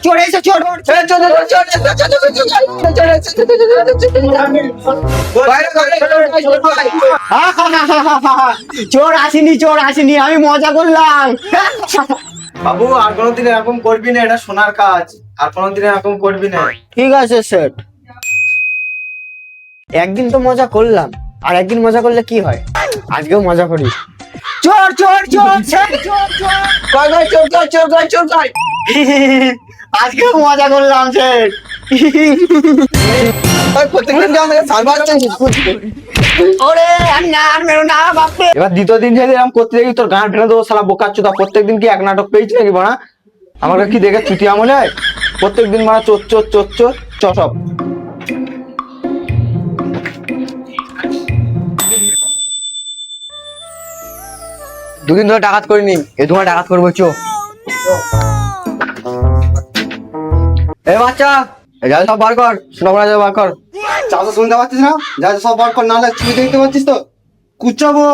চোর এসে চোর চোর আসেনি আমি মজা করলাম। বাবু আর কোনোদিন এরকম করবি না, এটা সোনার কাজ, আর কোনোদিন এরকম করবি না। ঠিক আছে সেট, একদিন তো মজা করলাম, আর একদিন মজা করলে কি হয়, আজকেও মজা করি। চোর চোর চোর সেট, চোর চোর চোর আজকেও মজা করলাম সেট। প্রত্যেকদিন ওরে আর মেরো না বাপরে। এবার দ্বিতীয় দিন যদি এরকম করতে দেখি তোর গান ফেলে দেবো শালা বোকাচ্চোদা। প্রত্যেকদিন কি এক নাটক পেয়েছি নাকি বাড়া? আমাকে কি দেখে চুতি আমলে হয়? প্রত্যেকদিন মারা চোর চোর চোর চোর চসব। দুদিন ধরে ডাকাত করিনি, এই তোমার ডাকাত করবো চো। এ বাচ্চা, যা সব বার কর, শোনা বার কর। চাষা শুনতে পাচ্ছিস না? যা সব বার কর, নাহলে ছুটি দেখতে পাচ্ছিস তো কুচাবো।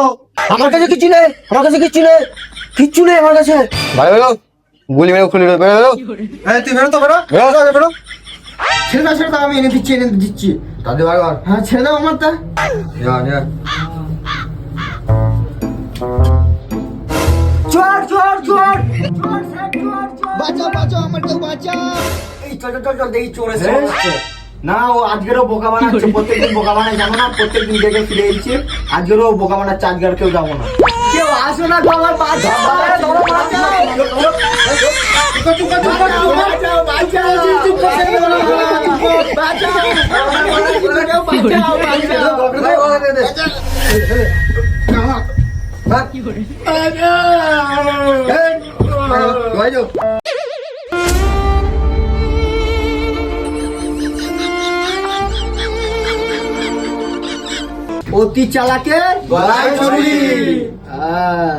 আমার কাছে কিচ্ছু নেই, কিচ্ছু নেই আমার কাছে। ভাই বেরো, গুলি মেরে খুলে বেরো বেরো। হ্যাঁ তুই বেরো তো, বেরো বেরো বেরো। ছেড়ে দাও, আমি এনে দিচ্ছি তাদের বার কর। হ্যাঁ ছেড়ে দাও আমার তা। চোর চোর চোর বাঁচাও আমার কেউ বাঁচাও। এই চল দেখি চোর এসে। না ও আজকেরও বোকা বানাচ্ছে, প্রত্যেকদিন বোকা বানায় জানো না, প্রত্যেকদিন দেখে ফিরে এসেছে, আজকেরও বোকা বানাচ্ছে, আজকে আর কেউ যাবো না। কেউ আসো না তো আমার বাঁচাও। অতি চালাকে গলায় ছুরি। হ্যাঁ